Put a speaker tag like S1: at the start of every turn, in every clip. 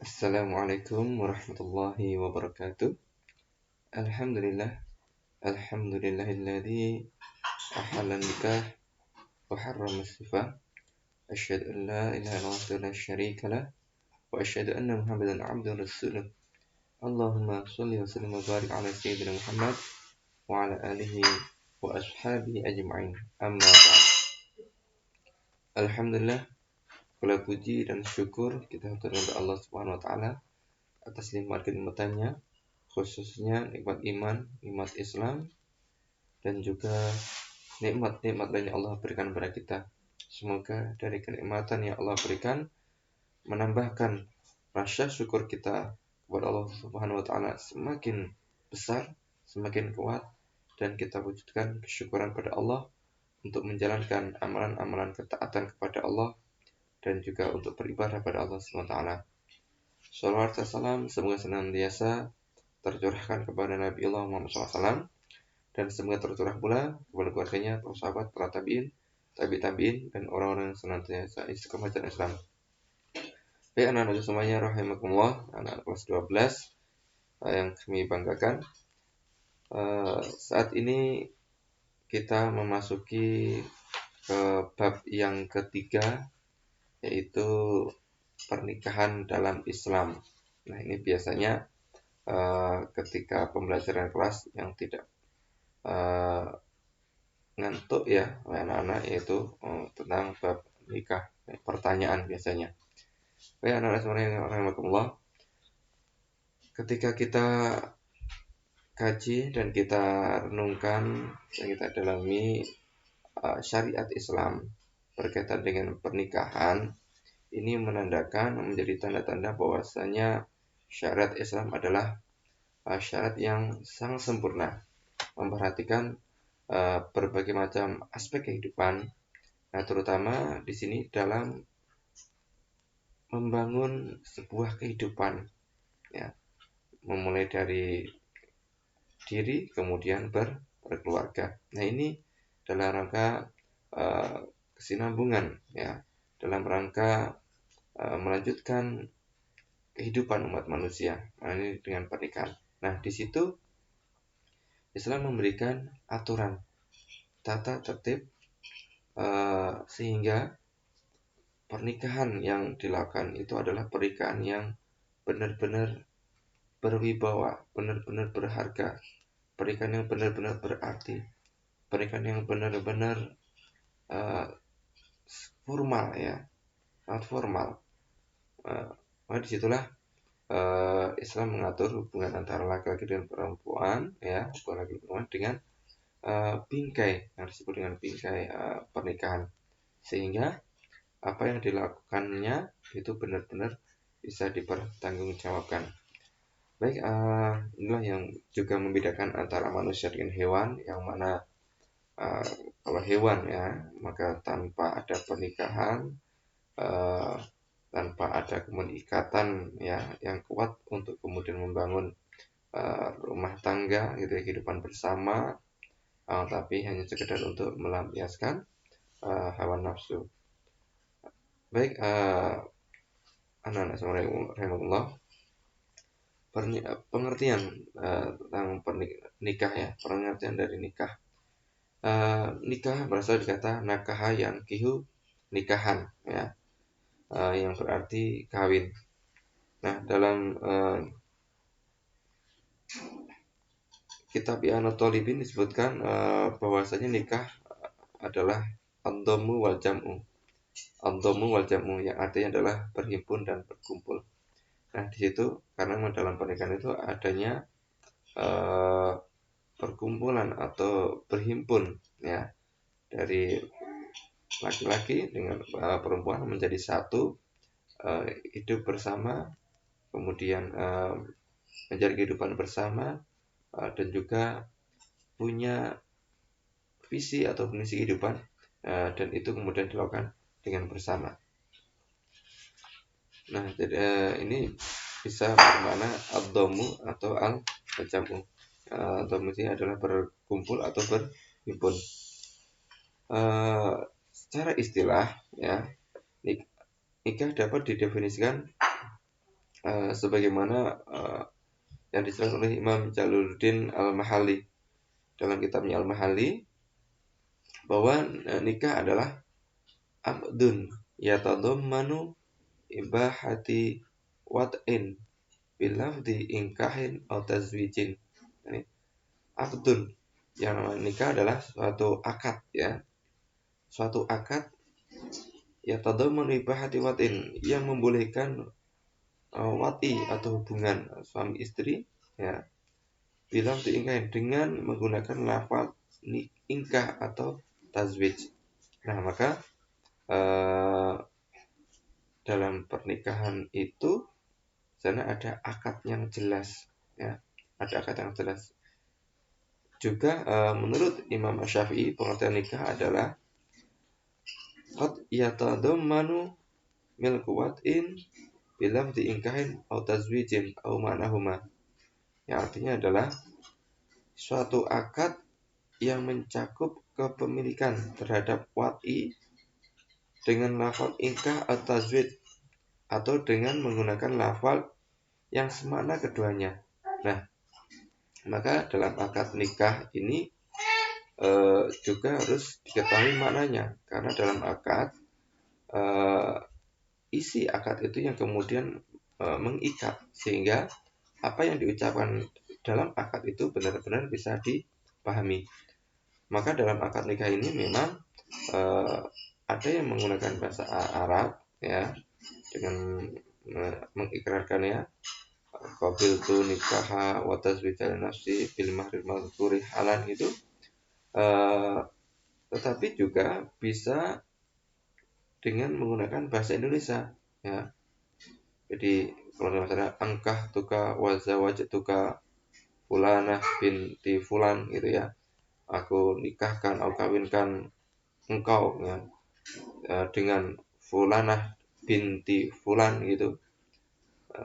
S1: Assalamualaikum warahmatullahi wabarakatuh. Alhamdulillah, alhamdulillahilladzi ahalla nikah wa harrama sifah. Asyhadu an la ilaha illallah wa la syarika lah wa asyhadu anna Muhammadan abduhu rasuluh. Allahumma shalli wa sallim wa barik ala sayyidina Muhammad wa ala alihi wa ashabihi ajma'in. Amma ba'd. Alhamdulillah, segala puji dan syukur kita haturkan kepada Allah Subhanahu wa taala atas nikmat-nikmat-Nya, khususnya nikmat iman, nikmat Islam, dan juga nikmat-nikmat lain yang Allah berikan kepada kita. Semoga dari kenikmatan yang Allah berikan menambahkan rasa syukur kita kepada Allah Subhanahu wa taala semakin besar, semakin kuat, dan kita wujudkan kesyukuran pada Allah untuk menjalankan amalan-amalan ketaatan kepada Allah dan juga untuk beribadah pada Allah Subhanahu wa taala. Shalawat dan salam semoga senantiasa tercurahkan kepada Nabi Allah Muhammad SAW, dan semoga tercurah pula kepada keluarganya, para sahabat, para tabi'in, tabi'in, dan orang-orang yang senantiasa istiqomah dalam Islam. Baik anak-anak semuanya, rahimakumullah, anak kelas 12 yang kami banggakan. Saat ini kita memasuki ke bab yang ketiga, yaitu pernikahan dalam Islam. Nah, ini biasanya ketika pembelajaran kelas yang tidak ngantuk ya anak-anak, yaitu tentang bab nikah, pertanyaan biasanya. Baik anak-anak semuanya rahimakumullah, ketika kita kaji dan kita renungkan dan kita dalami syariat Islam berkaitan dengan pernikahan, ini menandakan menjadi tanda-tanda bahwasanya syariat Islam adalah syariat yang sangat sempurna, memperhatikan berbagai macam aspek kehidupan. Nah, terutama di sini dalam membangun sebuah kehidupan, ya, memulai dari diri kemudian berkeluarga. Nah, ini dalam rangka kesinambungan, ya, dalam rangka melanjutkan kehidupan umat manusia. Nah, ini dengan pernikahan. Nah, di situ Islam memberikan aturan, tata tertib, sehingga pernikahan yang dilakukan itu adalah pernikahan yang benar-benar berwibawa, benar-benar berharga, pernikahan yang benar-benar berarti, pernikahan yang benar-benar formal, ya, sangat formal. Maka disitulah Islam mengatur hubungan antara laki-laki dan perempuan, ya, hubungan laki-laki dan perempuan dengan bingkai yang disebut dengan bingkai pernikahan, sehingga apa yang dilakukannya itu benar-benar bisa dipertanggungjawabkan. Baik, inilah yang juga membedakan antara manusia dengan hewan, yang mana kalau hewan, ya, maka tanpa ada pernikahan, tanpa ada kemudian ikatan, ya, yang kuat untuk kemudian membangun rumah tangga, gitu, kehidupan bersama, tapi hanya sekedar untuk melampiaskan hawa nafsu. Baik, anak-anak semua rahimahullah, pengertian tentang nikah, ya, pengertian dari nikah. Nikah berasal dari kata nakaha yang kihu, nikahan, ya, yang berarti kawin. Nah, dalam kitab I'anat Thalibin disebutkan bahwasanya nikah adalah ad-dhammu wal jam'u. Ad-dhammu wal jam'u yang artinya adalah berhimpun dan berkumpul. Nah, di situ karena dalam pernikahan itu adanya perkumpulan atau berhimpun, ya, dari laki-laki dengan perempuan menjadi satu, hidup bersama, kemudian menjadi kehidupan bersama, dan juga punya visi atau misi kehidupan, dan itu kemudian dilakukan dengan bersama. Nah, jadi ini bisa bermakna ad-dhammu atau al-jam'u. Ad-dhammu ini adalah berkumpul atau berhimpun. Secara istilah, ya, nikah dapat didefinisikan sebagaimana yang dijelaskan oleh Imam Jalaluddin Al-Mahalli dalam kitabnya Al-Mahalli, bahwa nikah adalah aqdun yatadammanu ibahati wat'in bilafdi ingkahin atau tazwijin. Ini aqdun, yang namanya nikah adalah suatu akad, ya, suatu akad yatadammanu ibahati wat'in, yang membolehkan wati atau hubungan suami istri, ya, bilang diingkahin dengan menggunakan lafaz ingkah atau tazwij. Nah, maka dalam pernikahan itu sana ada akad yang jelas, ya, ada akad yang jelas. Juga menurut Imam Syafi'i, pengertian nikah adalah qad yatadammanu milku wat'in bilam diingkahin atau tazwijin atau ma'nahuma, yang artinya adalah suatu akad yang mencakup kepemilikan terhadap wat'i dengan lafal ingkah atau tazwij, atau dengan menggunakan lafal yang semakna keduanya. Nah, maka dalam akad nikah ini juga harus diketahui maknanya, karena dalam akad isi akad itu yang kemudian mengikat, sehingga apa yang diucapkan dalam akad itu benar-benar bisa dipahami. Maka dalam akad nikah ini memang ada yang menggunakan bahasa Arab, ya, dengan mengikrarkannya, qabiltu nikaha wa tazwijal nafsi bil mahril mazkuri halan, itu tetapi juga bisa dengan menggunakan bahasa Indonesia, ya. Jadi kalau misalnya angkah tuka wa zawajtuka fulanah binti fulan, gitu ya, aku nikahkan, aku kawinkan engkau, ya, dengan fulanah binti fulan, gitu.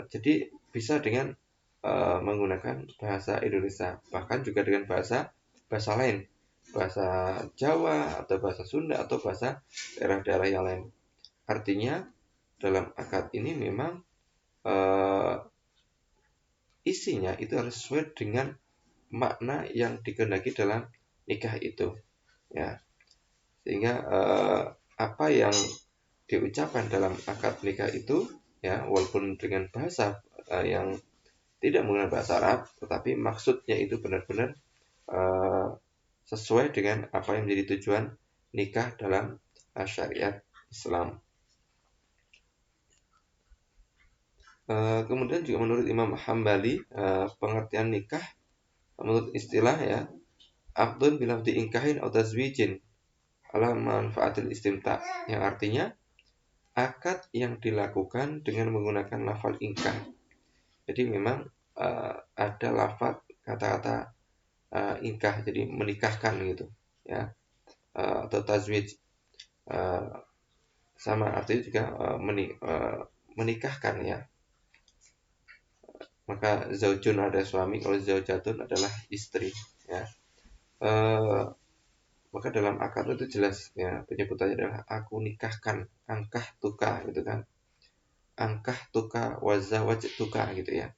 S1: Jadi bisa dengan menggunakan bahasa Indonesia, bahkan juga dengan bahasa lain, bahasa Jawa atau bahasa Sunda atau bahasa daerah-daerah yang lain. Artinya dalam akad ini memang isinya itu harus sesuai dengan makna yang dikehendaki dalam nikah itu, ya. Sehingga apa yang diucapkan dalam akad nikah itu, ya, walaupun dengan bahasa yang tidak menggunakan bahasa Arab, tetapi maksudnya itu benar-benar sesuai dengan apa yang menjadi tujuan nikah dalam syariat Islam. Kemudian juga menurut Imam Hambali, pengertian nikah menurut istilah, ya, aqdun bilam diingkahin atau tazwijin ala manfaatil istimta, yang artinya akad yang dilakukan dengan menggunakan lafal ingkah. Jadi memang ada lafaz kata-kata ingkah, jadi menikahkan, gitu, ya, atau tazwij, sama artinya juga menikahkan, ya. Maka zaujun ada suami, kalau zaujatun adalah istri, ya. Maka dalam akad itu jelas, ya, penyebutannya adalah aku nikahkan, angkah tuka, gitu kan, angkah tuka wazawaj tuka, gitu ya.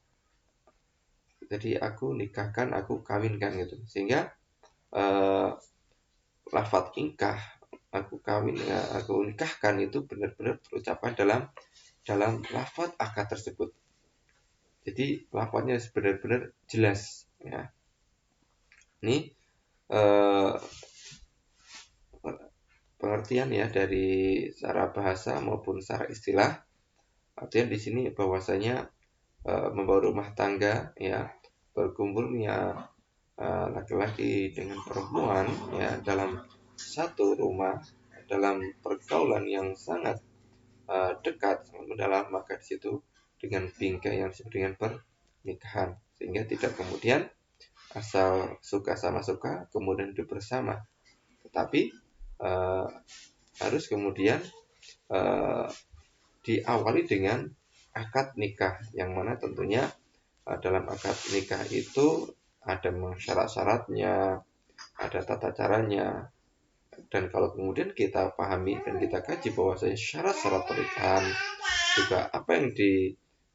S1: Jadi aku nikahkan, aku kawinkan, gitu. Sehingga lafaz ingkah, aku kawin, aku nikahkan, itu benar-benar terucapkan dalam lafaz akad tersebut. Jadi lafaznya benar-benar jelas, ya. Ini pengertian, ya, dari secara bahasa maupun secara istilah. Artinya di sini bahwasanya membawa rumah tangga, ya, berkumpulnya laki-laki dengan perempuan, ya, dalam satu rumah, dalam pergaulan yang sangat dekat, sangat mendalam, maka di situ dengan bingkai yang disebut dengan pernikahan, sehingga tidak kemudian asal suka sama suka kemudian hidup bersama, tetapi harus kemudian diawali dengan akad nikah, yang mana tentunya dalam akad nikah itu ada syarat-syaratnya, ada tata caranya. Dan kalau kemudian kita pahami dan kita kaji bahwasanya syarat-syarat pernikahan, juga apa yang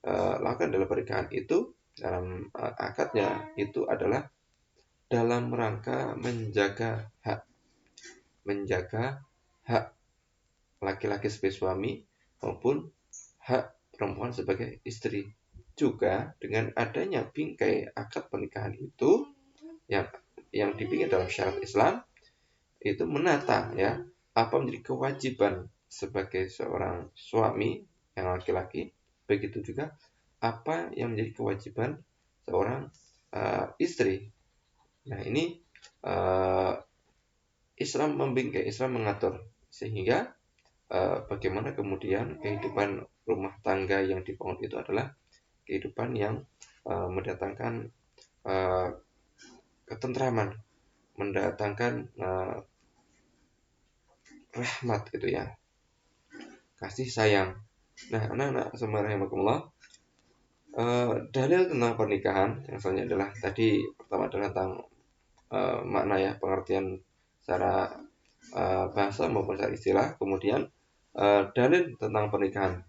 S1: lakukan dalam pernikahan itu, dalam akadnya itu adalah dalam rangka menjaga hak laki-laki sebagai suami maupun hak perempuan sebagai istri. Juga dengan adanya bingkai akad pernikahan itu yang dibikin dalam syariat Islam itu menata apa menjadi kewajiban sebagai seorang suami yang laki-laki, begitu juga apa yang menjadi kewajiban seorang istri. Nah, ini Islam membingkai, Islam mengatur sehingga bagaimana kemudian kehidupan rumah tangga yang dibangun itu adalah kehidupan yang mendatangkan ketentraman, mendatangkan rahmat gitu ya, kasih sayang. Nah, anak-anak semua rahimakumullah, dalil tentang pernikahan yang selanjutnya adalah tadi pertama adalah tentang makna pengertian secara bahasa maupun secara istilah. Kemudian dalil tentang pernikahan.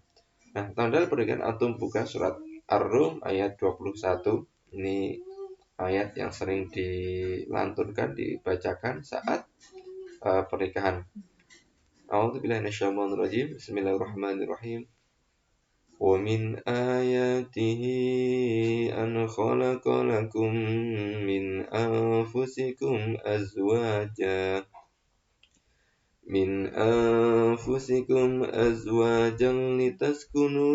S1: Nah, tentang dalil pernikahan antum buka surat Ar-Rum ayat 21. Ini ayat yang sering dilantunkan, dibacakan saat pernikahan. A'udzubillahi minasyaitonir rajim. Bismillahirrahmanirrahim. Wa min ayatihi an khalaqa lakum min anfusikum azwajan litaskunu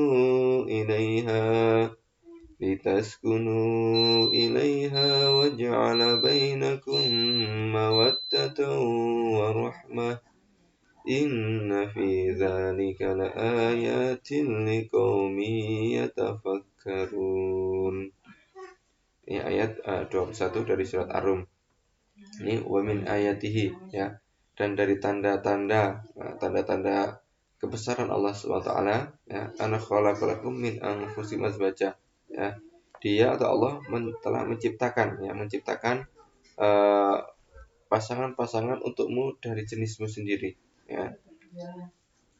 S1: ilaiha wa ja'ala bainakum mawaddatan wa rahmah. Inna fi dzalika laayatin liqaumin yatafakkarun. Ini ayat 21 dari surat Ar-Rum. Ini wa min ayatihi dan dari tanda-tanda kebesaran Allah Subhanahu wa taala ana khalaqalakum min anfusikum azwaja. Dia atau Allah telah menciptakan pasangan-pasangan untukmu dari jenismu sendiri.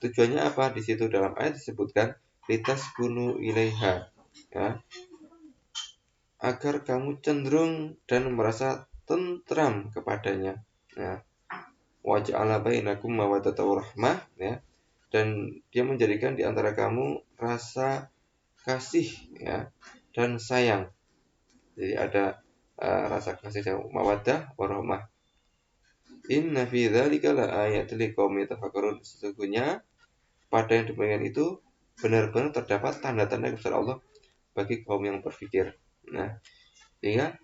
S1: Tujuannya apa? Di situ dalam ayat disebutkan litaskunu ilaiha, agar kamu cenderung dan merasa tentram kepadanya. Wa ja'ala bainakum mawaddatan wa rahmah, dan dia menjadikan di antara kamu rasa kasih dan sayang. Jadi ada rasa kasih sayang, mawaddah wa rahmah. Inna fi dzalika laayatin liqaumin yatafakkarun. Sesungguhnya pada yang demikian itu benar-benar terdapat tanda-tanda kebesaran Allah bagi kaum yang berpikir. Nah, sehingga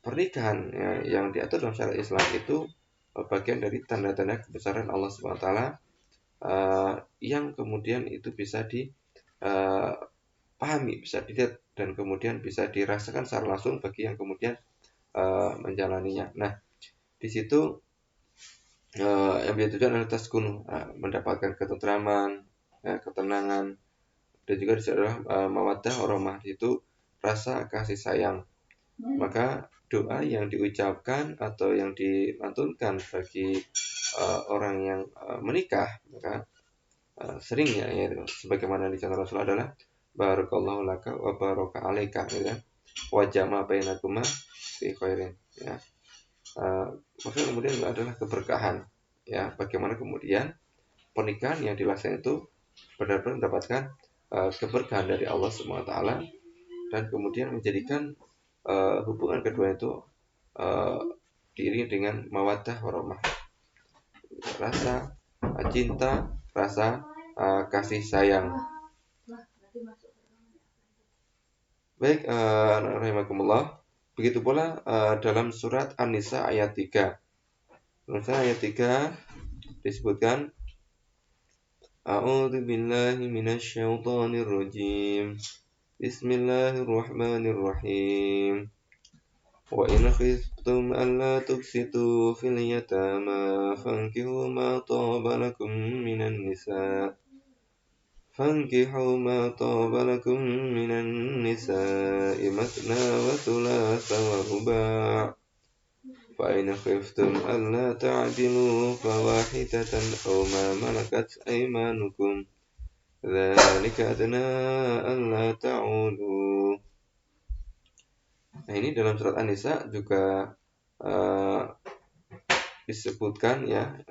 S1: pernikahan yang diatur dalam syariat Islam itu bagian dari tanda-tanda kebesaran Allah Subhanahu wa taala yang kemudian itu bisa dipahami, bisa dilihat dan kemudian bisa dirasakan secara langsung bagi yang kemudian menjalaninya. Nah, di situ yang ditujukan adalah taskunu, mendapatkan ketentraman, ketenangan, dan juga di situ adalah mawaddah warahmah, itu rasa kasih sayang. Maka doa yang diucapkan atau yang dilantunkan bagi orang yang menikah, maka seringnya sebagaimana dicontoh Rasul adalah barakallahu laka wa baraka alaika, wa jama bainakuma fi khairin. Maka kemudian adalah keberkahan, bagaimana kemudian pernikahan yang dilaksanakan itu benar-benar mendapatkan keberkahan dari Allah Subhanahu wa taala, dan kemudian menjadikan hubungan kedua itu diiringi dengan mawaddah warahmah, rasa cinta, rasa kasih sayang. Baik, rahimakumullah. Begitu pula dalam surat An-Nisa ayat 3. Ayat 3 disebutkan A'udzu billahi minasyaitonir rajim. Bismillahirrahmanirrahim. Wa in khiftum alla tuqsitu fil yatama fankihu ma taba lakum minan nisa mathna wa thulatha wa ruba'. Fa in khiftum alla ta'dilu fawahidatan aw ma malakat aymanukum dzalika adna alla ta'ulu. Nah, ini dalam surat An-Nisa juga uh, disebutkan ya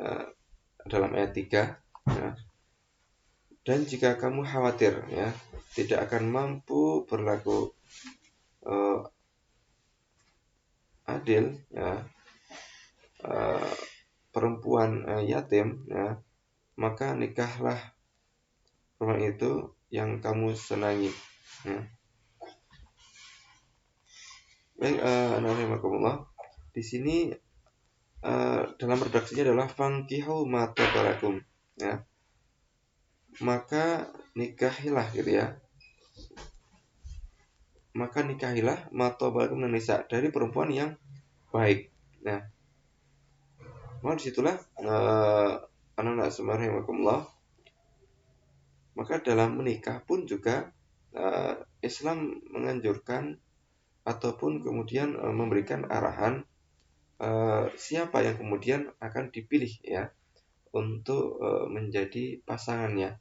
S1: dalam ayat 3 ya. Dan jika kamu khawatir ya tidak akan mampu berlaku adil ya, perempuan yatim ya, maka nikahlah perempuan itu yang kamu senangi ya. Baik, anak-anak di sini dalam redaksinya adalah fankihu ma tabarakum ya, maka nikahilah gitu ya, maka nikahilah ma tabarakum nisa dari perempuan yang baik. Nah, maka disitulah anak-anak semua, maka dalam menikah pun juga Islam menganjurkan ataupun kemudian memberikan arahan siapa yang kemudian akan dipilih ya untuk menjadi pasangannya.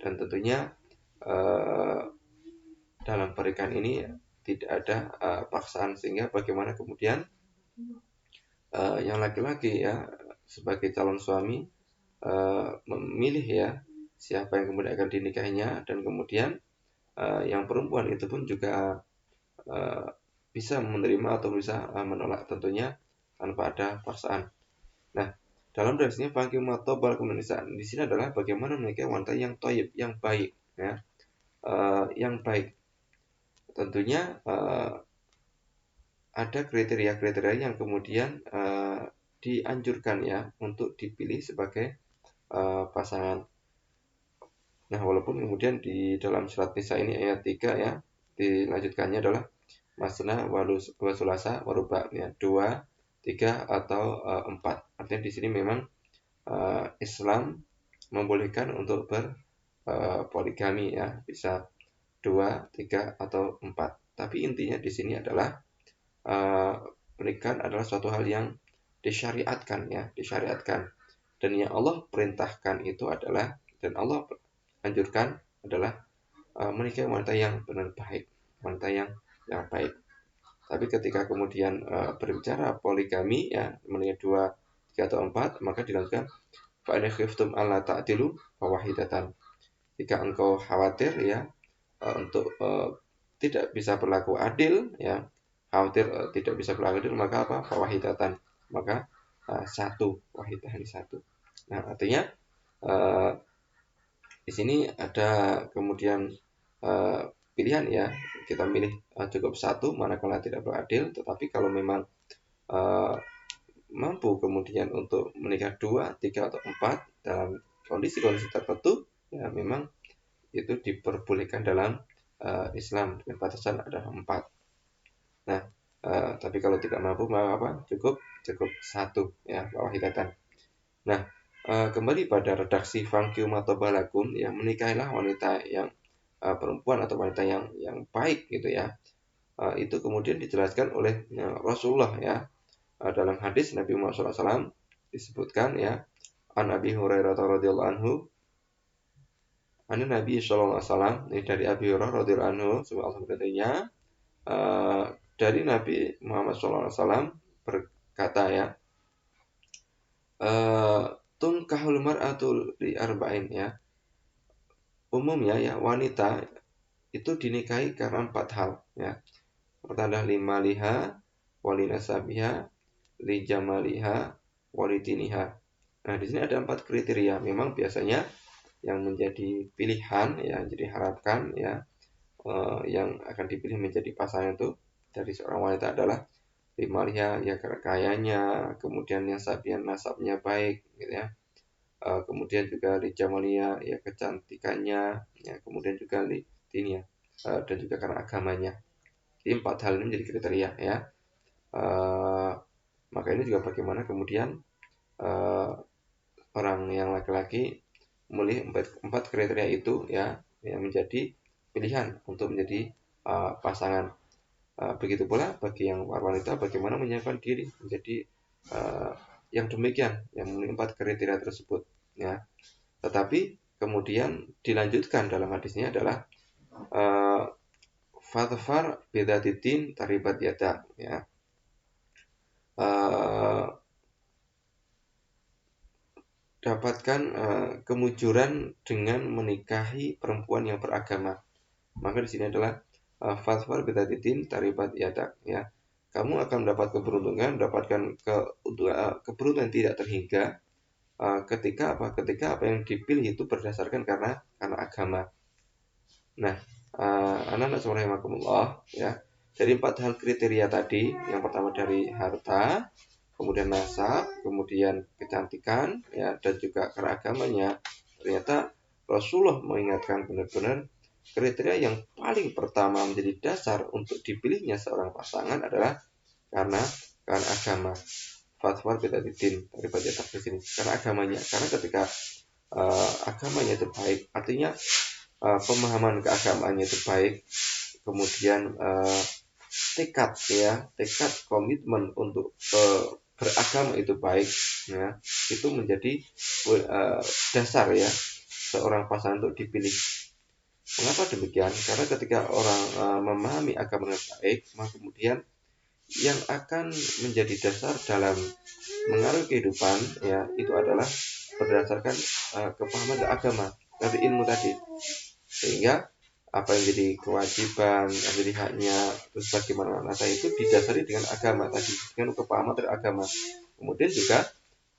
S1: Dan tentunya dalam pernikahan ini tidak ada paksaan, sehingga bagaimana kemudian yang laki-laki ya sebagai calon suami memilih ya siapa yang kemudian akan dinikahinya, dan kemudian yang perempuan itu pun juga bisa menerima atau bisa menolak, tentunya tanpa ada paksaan. Nah, dalam redaksinya fangkihu ma tabarakum nisa di sini adalah bagaimana menikahi wanita yang thayyib, yang baik ya, yang baik. Tentunya ada kriteria-kriteria yang kemudian dianjurkan ya untuk dipilih sebagai pasangan. Nah, walaupun kemudian di dalam surat Nisa ini ayat 3 ya, dilanjutkannya adalah masna wa sulasa waruba ya, 2, 3 atau 4. Artinya di sini memang Islam membolehkan untuk berpoligami ya, bisa 2, 3 atau 4. Tapi intinya di sini adalah pernikahan adalah suatu hal yang disyariatkan ya, disyariatkan. Dan yang Allah perintahkan itu adalah, dan Allah anjurkan adalah menikahi wanita yang benar baik, wanita yang baik. Tapi ketika kemudian berbicara poligami ya, menikahi 2, 3 atau 4, maka dilakukan fa in khiftum alla ta'dilu fawahidatan. Jika engkau khawatir ya untuk tidak bisa berlaku adil ya, khawatir tidak bisa berlaku adil, maka apa? Fawahidatan, maka satu, wahidah ini satu. Nah, artinya di sini ada kemudian pilihan ya, kita milih cukup satu manakala tidak beradil. Tetapi kalau memang mampu kemudian untuk menikah 2, 3 atau 4 dalam kondisi-kondisi tertentu ya, memang itu diperbolehkan dalam Islam dengan batasan adalah 4. Nah, tapi kalau tidak mampu maka apa? Cukup satu ya, wahidatan. Nah, kembali pada redaksi fangkihu ma tabalakum ya, menikahilah wanita yang perempuan atau wanita yang baik gitu ya. Itu kemudian dijelaskan oleh Rasulullah ya. Dalam hadis Nabi Muhammad SAW disebutkan ya, an Abi Hurairah radhiyallahu anhu, an Nabi sallallahu alaihi wasallam, ini dari Abi Hurairah radhiyallahu anhu, semoga Allah berkatanya, dari Nabi Muhammad sallallahu alaihi wasallam berkata ya, tunkahul mar'atu li arba'in ya. Umumnya ya wanita itu dinikahi karena 4 hal ya. Pertama lima liha, walinasabiha, lijamaliha, walidiniha. Nah, di sini ada 4 kriteria. Memang biasanya yang menjadi pilihan ya, jadi harapkan ya, yang akan dipilih menjadi pasangan itu dari seorang wanita adalah lima liha ya, kayanya, kemudian yang sabian nasabnya baik gitu ya. Kemudian juga lijamalia ya, kecantikannya ya, kemudian juga lidinia dan juga karena agamanya. Jadi 4 hal ini menjadi kriteria ya. Maka ini juga bagaimana kemudian orang yang laki-laki memilih 4 kriteria itu ya, yang menjadi pilihan untuk menjadi pasangan. Begitu pula bagi yang wanita bagaimana menyiapkan diri menjadi yang demikian, yang memiliki 4 kriteria tersebut ya. Tetapi kemudian dilanjutkan dalam hadisnya adalah fadfar bidatitin taribat yadak, ya. Dapatkan kemujuran dengan menikahi perempuan yang beragama. Maka di sini adalah fadfar bidatitin taribat yadak, ya. Kamu akan mendapat keberuntungan, mendapatkan keberuntungan tidak terhingga ketika apa yang dipilih itu berdasarkan karena agama. Nah, anak-anak rahimakumullah, ya. Dari 4 hal kriteria tadi, yang pertama dari harta, kemudian nasab, kemudian kecantikan, ya, dan juga keragamanya. Ternyata Rasulullah mengingatkan benar-benar kriteria yang paling pertama menjadi dasar untuk dipilihnya seorang pasangan adalah karena agama. Fatwa beda din dari baca di sini karena agamanya. Karena ketika agamanya itu baik, artinya pemahaman keagamaannya itu baik, kemudian tekad komitmen untuk beragama itu baik, ya, itu menjadi dasar, ya, seorang pasangan untuk dipilih. Mengapa demikian? Karena ketika orang memahami agama dengan baik, maka kemudian yang akan menjadi dasar dalam mengaruhi kehidupan, ya, itu adalah berdasarkan kepahaman agama dari ilmu tadi, sehingga apa yang jadi kewajiban, yang jadi haknya, terus bagaimana nata itu didasari dengan agama tadi, dengan kepahaman terhadap agama. Kemudian juga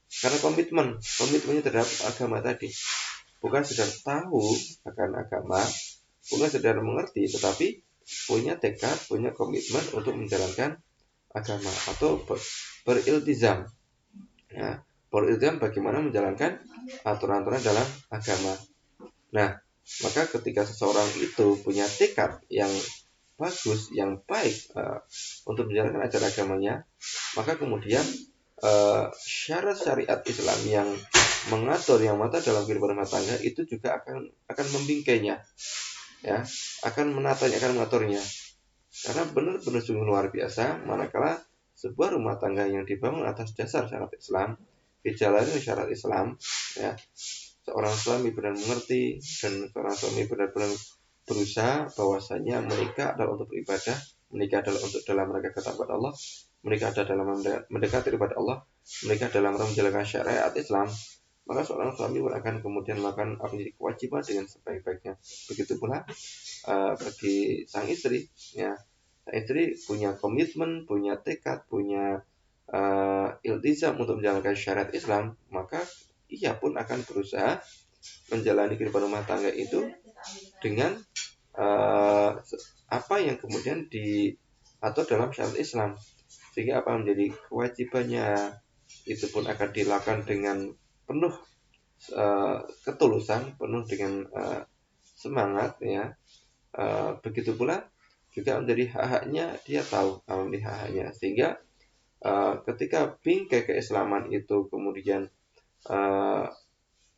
S1: karena komitmennya terhadap agama tadi, bukan sekedar tahu akan agama, bukan sekedar mengerti, tetapi punya tekad, punya komitmen untuk menjalankan agama atau beriltizam, ya, beriltizam bagaimana menjalankan aturan-aturan dalam agama. Nah, maka ketika seseorang itu punya tekad yang bagus, yang baik untuk menjalankan ajaran agamanya, maka kemudian syarat syariat Islam yang mengatur yang mata dalam kehidupan rumah tangga itu juga akan membingkainya, ya, akan menatanya, akan mengaturnya. Karena benar-benar sungguh luar biasa manakala sebuah rumah tangga yang dibangun atas dasar syariat Islam, dijalani syarat Islam, ya, seorang suami benar mengerti dan seorang suami benar-benar berusaha bahwasanya menikah adalah untuk beribadah, menikah adalah untuk dalam rangka ketakwaan Allah, menikah adalah dalam mendekati kepada Allah, menikah dalam rangka menjalankan syariat Islam, maka seorang suami akan kemudian melakukan apa yang kewajiban dengan sebaik-baiknya. Begitu pula bagi sang istri, ya, sang istri punya komitmen, punya tekad, punya iltizam untuk menjalankan syariat Islam, maka ia pun akan berusaha menjalani kehidupan rumah tangga itu dengan apa yang kemudian diatur dalam syariat Islam, sehingga apa menjadi kewajibannya itu pun akan dilakukan dengan penuh ketulusan, penuh dengan semangat, ya. Begitu pula juga menjadi hak-haknya, dia tahu menjadi hak-haknya, sehingga ketika bingkai keislaman itu kemudian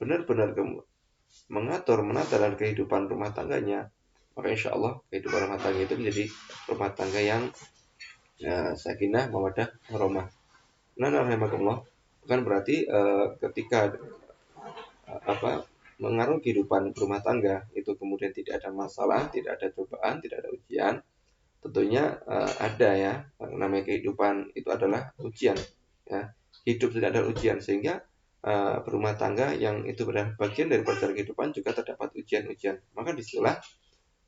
S1: benar-benar mengatur, menata dalam kehidupan rumah tangganya, maka insya Allah kehidupan rumah tangga itu menjadi rumah tangga yang sakinah, mawaddah, warahmah. Nah, alhamdulillah, bukan berarti ketika mengaruh kehidupan rumah tangga itu kemudian tidak ada masalah, tidak ada cobaan, tidak ada ujian. Tentunya ada, ya, namanya kehidupan itu adalah ujian, ya. Hidup tidak ada ujian, sehingga berumah tangga yang itu adalah bagian dari perjalanan kehidupan juga terdapat ujian-ujian. Maka disitulah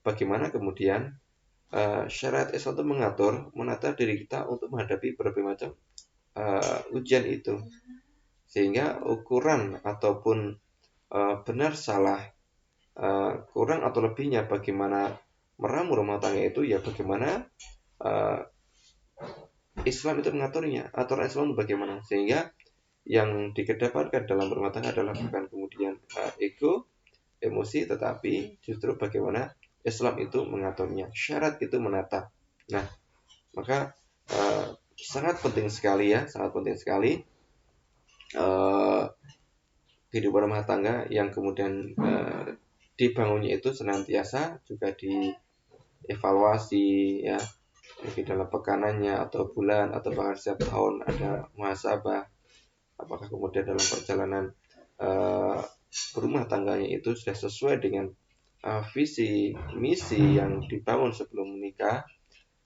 S1: bagaimana kemudian syariat Islam itu menata diri kita untuk menghadapi berbagai macam ujian itu, sehingga ukuran ataupun benar salah, kurang atau lebihnya bagaimana meramu rumah tangga itu, ya bagaimana Islam itu mengaturnya, aturan Islam itu bagaimana, sehingga yang dikedepankan dalam rumah tangga adalah bukan kemudian ego, emosi, tetapi justru bagaimana Islam itu mengaturnya, syarat itu menata. Nah, maka sangat penting sekali, ya, sangat penting sekali kehidupan rumah tangga yang kemudian dibangunnya itu senantiasa juga dievaluasi, ya, mungkin dalam pekanannya atau bulan atau bahkan setiap tahun ada muhasabah. Apakah kemudian dalam perjalanan berumah tangganya itu sudah sesuai dengan visi misi yang dibangun sebelum menikah,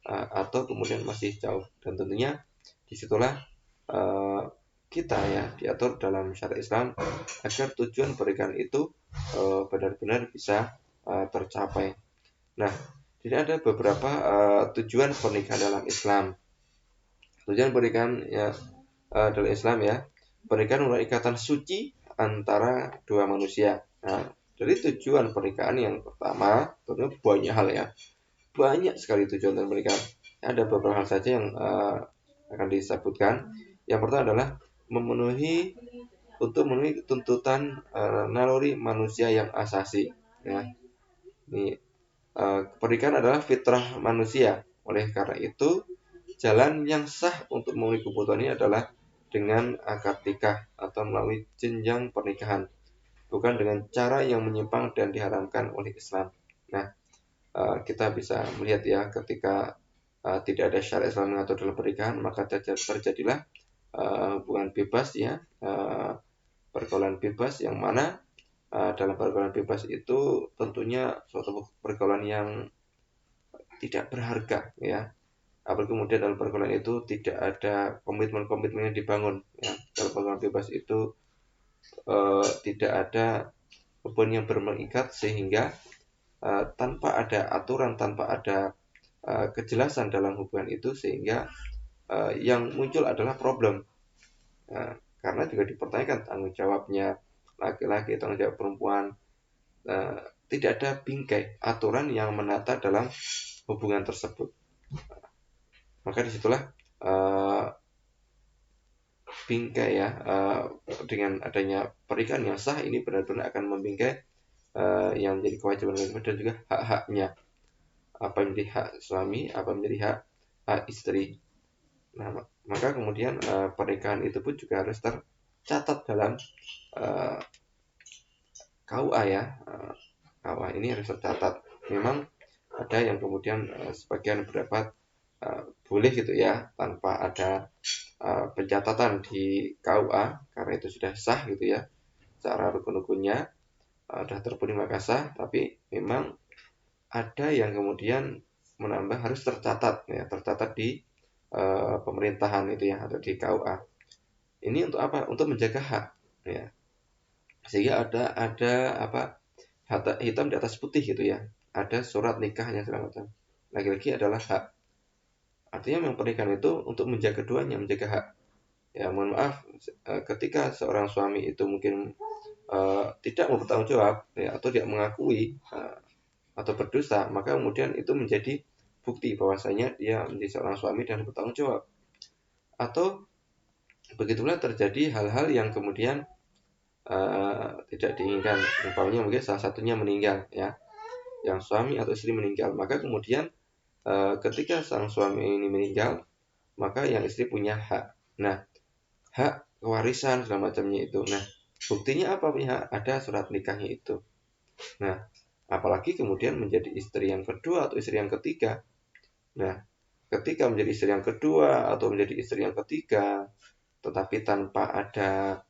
S1: atau kemudian masih jauh. Dan tentunya disitulah kita ya diatur dalam syariat Islam agar tujuan pernikahan itu benar-benar bisa tercapai. Nah, jadi ada beberapa tujuan pernikahan dalam Islam. Tujuan pernikahan ya dalam Islam ya, pernikahan merupakan ikatan suci antara dua manusia. Nah, dari tujuan pernikahan yang pertama, tentunya banyak hal ya, banyak sekali tujuan dan pernikahan. Ada beberapa hal saja yang akan disebutkan. Yang pertama adalah untuk memenuhi tuntutan naluri manusia yang asasi. Ya, ini pernikahan adalah fitrah manusia. Oleh karena itu, jalan yang sah untuk memenuhi kebutuhan ini adalah dengan akad nikah atau melalui jenjang pernikahan, bukan dengan cara yang menyimpang dan diharamkan oleh Islam. Nah, kita bisa melihat ya, ketika tidak ada syariat Islam mengatur dalam pernikahan, maka terjadilah hubungan bebas ya, pergaulan bebas, yang mana dalam pergaulan bebas itu tentunya suatu pergaulan yang tidak berharga ya. Apalagi kemudian dalam pergaulan itu tidak ada komitmen-komitmen yang dibangun ya. Dalam pergaulan bebas itu tidak ada beban yang mengikat, sehingga tanpa ada aturan, tanpa ada kejelasan dalam hubungan itu, sehingga yang muncul adalah problem. Karena juga dipertanyakan tanggung jawabnya laki-laki, tanggung jawab perempuan. Tidak ada bingkai aturan yang menata dalam hubungan tersebut. Maka disitulah bingkai ya, dengan adanya pernikahan yang sah ini benar-benar akan membingkai yang menjadi kewajiban dan juga hak-haknya. Apa yang menjadi hak suami, apa yang menjadi hak istri. Nah, maka kemudian pernikahan itu pun juga harus tercatat dalam KUA ya. KUA ini harus tercatat. Memang ada yang kemudian sebagian berpendapat boleh gitu ya tanpa ada pencatatan di KUA, karena itu sudah sah gitu ya, secara rukun-rukunnya sudah terpenuhi maka sah. Tapi memang ada yang kemudian menambah harus tercatat ya, tercatat di pemerintahan itu ya, atau di KUA. Ini untuk apa? Untuk menjaga hak ya, sehingga ada apa, hitam di atas putih gitu ya, ada surat nikahnya segala macam. Lagi-lagi adalah hak. Artinya memang pernikahan itu untuk menjaga keduanya, menjaga hak. Ya, mohon maaf, ketika seorang suami itu mungkin tidak mau bertanggung jawab ya, atau tidak mengakui atau berdosa, maka kemudian itu menjadi bukti bahwasanya dia menjadi seorang suami dan bertanggung jawab. Atau begitulah terjadi hal-hal yang kemudian tidak diinginkan, umpamanya mungkin salah satunya meninggal ya, yang suami atau istri meninggal, maka kemudian ketika sang suami ini meninggal, maka yang istri punya hak. Nah, hak kewarisan segala macamnya itu. Nah, buktinya apa? Punya ada surat nikahnya itu. Nah, apalagi kemudian menjadi istri yang kedua atau istri yang ketiga. Nah, ketika menjadi istri yang kedua atau menjadi istri yang ketiga, tetapi tanpa ada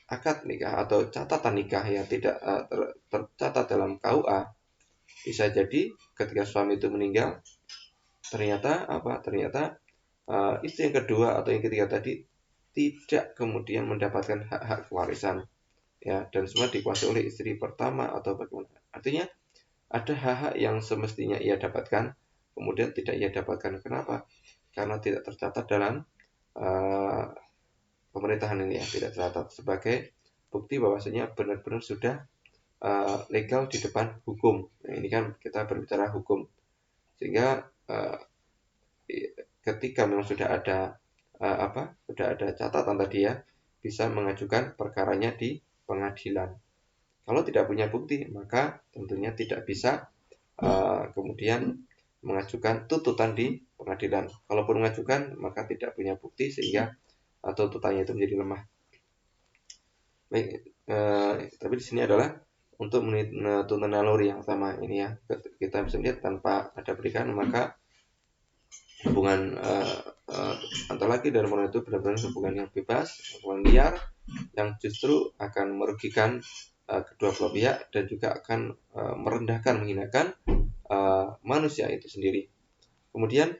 S1: akad nikah atau catatan nikah yang tidak tercatat dalam KUA, bisa jadi ketika suami itu meninggal, ternyata istri yang kedua atau yang ketiga tadi tidak kemudian mendapatkan hak-hak kewarisan ya, dan semua dikuasai oleh istri pertama atau bagaimana. Artinya ada hak-hak yang semestinya ia dapatkan kemudian tidak ia dapatkan. Kenapa? Karena tidak tercatat dalam pemerintahan ini ya, tidak tercatat sebagai bukti bahwasanya benar-benar sudah legal di depan hukum. Nah, ini kan kita berbicara hukum, sehingga ketika memang sudah ada sudah ada catatan tadi ya, bisa mengajukan perkaranya di pengadilan. Kalau tidak punya bukti, maka tentunya tidak bisa kemudian mengajukan tuntutan di pengadilan. Kalaupun mengajukan, maka tidak punya bukti, sehingga tuntutannya itu menjadi lemah. Baik, tapi di sini adalah untuk tuntutan naluri yang pertama ini ya. Kita bisa lihat tanpa ada pernikahan, maka hubungan antara laki dan perempuan itu benar-benar hubungan yang bebas, hubungan liar, yang justru akan merugikan kedua belah pihak dan juga akan merendahkan, menghinakan manusia itu sendiri. Kemudian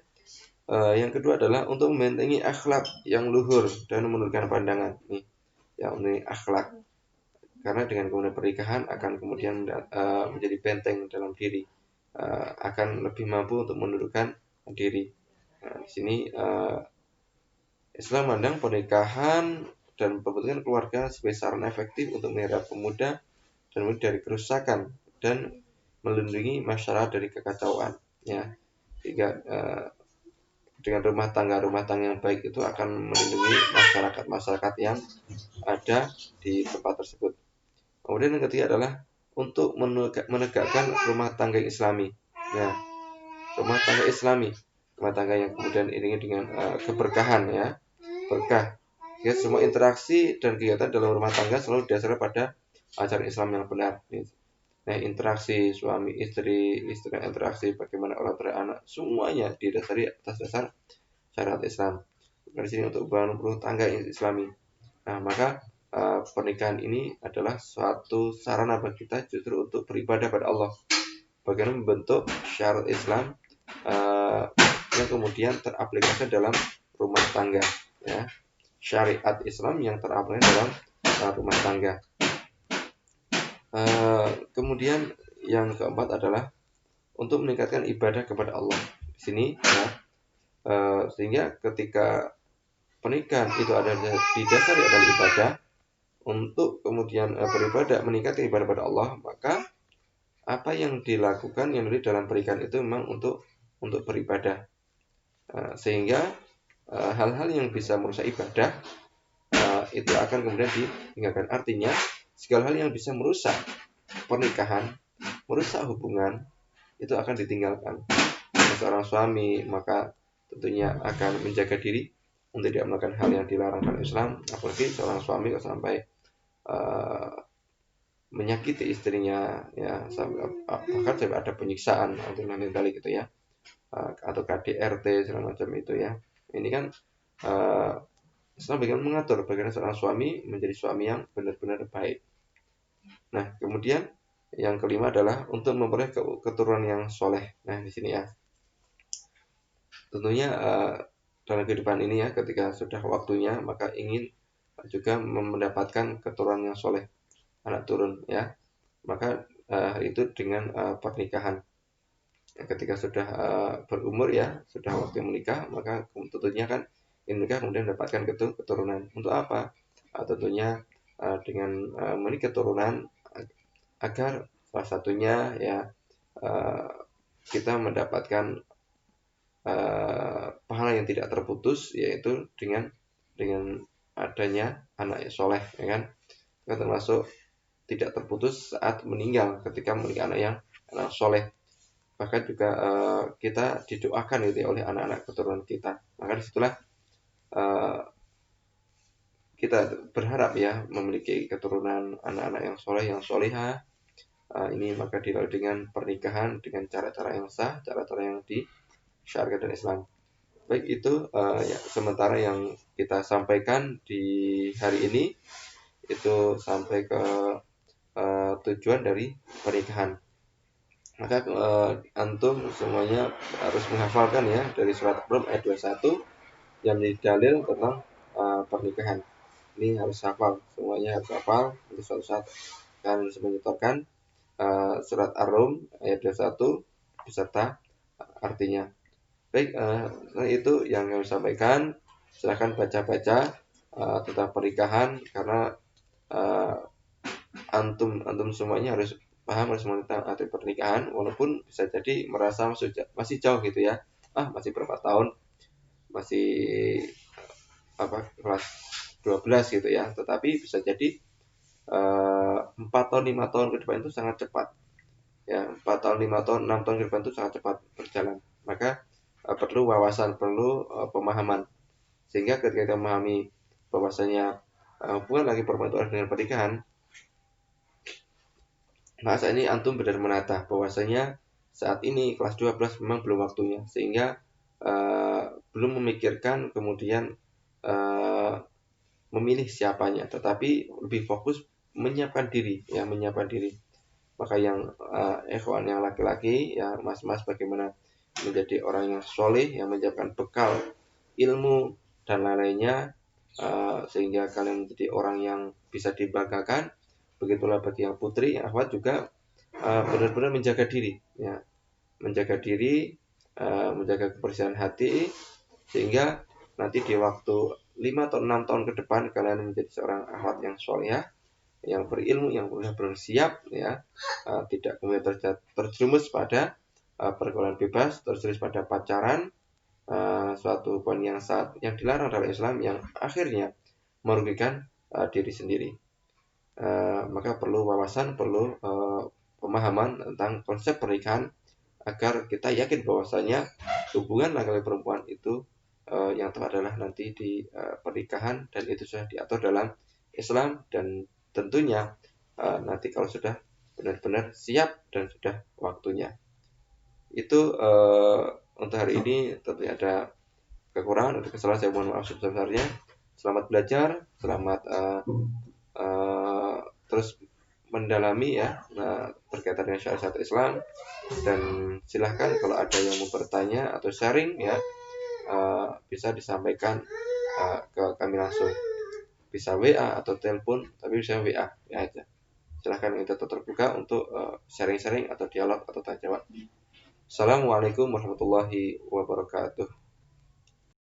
S1: yang kedua adalah untuk membentengi akhlak yang luhur dan menurunkan pandangan. Nih, yang ini akhlak. Karena dengan kemudian pernikahan akan kemudian menjadi benteng dalam diri, akan lebih mampu untuk menundukkan diri. Nah, di sini Islam memandang pernikahan dan pembentukan keluarga sebagai sarana efektif untuk memelihara pemuda dan dari kerusakan dan melindungi masyarakat dari kekacauan. Ya, sehingga dengan rumah tangga yang baik itu akan melindungi masyarakat yang ada di tempat tersebut. Kemudian yang ketiga adalah untuk menegakkan rumah tangga Islami. Ya, rumah tangga yang kemudian iringi dengan keberkahan, ya, berkah. Ya, semua interaksi dan kegiatan dalam rumah tangga selalu didasarkan pada ajaran Islam yang benar. Nah, interaksi suami istri interaksi bagaimana orang tua anak, semuanya didasari atas dasar syariat Islam. Dari sini untuk hubungan rumah tangga Islami. Nah, maka pernikahan ini adalah suatu sarana bagi kita justru untuk beribadah pada Allah. Bagaimana membentuk syariat Islam yang kemudian teraplikasi dalam rumah tangga, ya. Syariat Islam yang teraplikasi dalam rumah tangga. Kemudian yang keempat adalah untuk meningkatkan ibadah kepada Allah. Di sini, ya, sehingga ketika pernikahan itu ada didasari adalah ibadah, untuk kemudian beribadah, meningkatkan ibadah kepada Allah, maka apa yang dilakukan yang dalam pernikahan itu memang untuk beribadah, sehingga hal-hal yang bisa merusak ibadah itu akan kemudian ditinggalkan. Artinya segala hal yang bisa merusak pernikahan, merusak hubungan, itu akan ditinggalkan. Seorang suami maka tentunya akan menjaga diri untuk tidak melakukan hal yang dilarangkan Islam. Apalagi seorang suami kalau sampai menyakiti istrinya, ya, bahkan sampai ada penyiksaan atau lain kali gitu, ya, atau KDRT segala macam itu, ya. Ini kan Islam bagaimana mengatur bagaimana seorang suami menjadi suami yang benar-benar baik. Nah, kemudian yang kelima adalah untuk memperoleh keturunan yang soleh. Nah, di sini, ya, tentunya dalam kehidupan ini, ya, ketika sudah waktunya maka ingin juga mendapatkan keturunan yang soleh, anak turun, ya, maka itu dengan pernikahan. Ketika sudah berumur, ya, sudah waktu menikah, maka tentunya kan ingin menikah kemudian mendapatkan keturunan. Untuk apa? Tentunya dengan menikah keturunan agar salah satunya, ya, kita mendapatkan pahala yang tidak terputus, yaitu dengan adanya anak yang soleh, ya kan? Termasuk tidak terputus saat meninggal ketika memiliki anak soleh. Bahkan juga kita didoakan gitu, ya, oleh anak-anak keturunan kita. Maka disitulah kita berharap, ya, memiliki keturunan anak-anak yang soleh, yang solehah. Ini maka dilalui dengan pernikahan dengan cara-cara yang sah, cara-cara yang disyariatkan dan Islam. Baik, itu ya, sementara yang kita sampaikan di hari ini itu sampai ke tujuan dari pernikahan. Maka antum semuanya harus menghafalkan, ya, dari surat Rum ayat 21 yang menjadi dalil tentang pernikahan. Ini harus hafal, semuanya harus hafal. Nanti suatu saat kalian harus menyetorkan surat Ar-Rum ayat 21 beserta artinya. Baik, itu yang kami sampaikan. Silahkan baca-baca tentang pernikahan, karena antum semuanya harus paham, harus mengenal tentang arti pernikahan, walaupun bisa jadi merasa masih jauh gitu, ya. Masih berapa tahun, masih kelas 12 gitu, ya. Tetapi bisa jadi 4 tahun 5 tahun ke depan itu sangat cepat, ya. 4 tahun 5 tahun 6 tahun ke depan itu sangat cepat berjalan. Maka perlu wawasan, perlu pemahaman, sehingga ketika kita memahami bahwasanya hubungan laki perempuan itu dengan pernikahan, maka saat ini antum benar menata bahwasanya saat ini kelas 12 memang belum waktunya, sehingga belum memikirkan kemudian memilih siapanya, tetapi lebih fokus menyiapkan diri, ya menyiapkan diri. Maka yang ikhwan yang laki-laki, ya mas-mas, bagaimana menjadi orang yang soleh, yang menyiapkan bekal ilmu dan lain-lainnya, sehingga kalian menjadi orang yang bisa dibanggakan. Begitulah bagi yang putri, yang akhwat juga benar-benar menjaga diri, ya menjaga diri, menjaga kebersihan hati, sehingga nanti di waktu 5 atau 6 tahun ke depan kalian menjadi seorang akhwat yang solehah, yang berilmu, yang benar-benar siap, ya tidak kemudian terjerumus pada pergaulan bebas, terjerumus pada pacaran, suatu poin yang dilarang dalam Islam, yang akhirnya merugikan diri sendiri. Maka perlu wawasan, perlu pemahaman tentang konsep pernikahan, agar kita yakin bahwasanya hubungan laki-laki perempuan itu yang tepat adalah nanti di pernikahan, dan itu sudah diatur dalam Islam, dan tentunya nanti kalau sudah benar-benar siap dan sudah waktunya. Itu untuk hari ini tentunya ada kekurangan, ada kesalahan, saya mohon maaf sebesar-besarnya. Selamat belajar, selamat terus mendalami, ya berkaitan dengan syariat Islam, dan silahkan kalau ada yang mau bertanya atau sharing, ya bisa disampaikan ke kami langsung, bisa WA atau telepon, tapi bisa WA ya aja. Silahkan, kita tetap terbuka untuk sharing-sharing atau dialog atau tanya jawab. Assalamualaikum warahmatullahi wabarakatuh.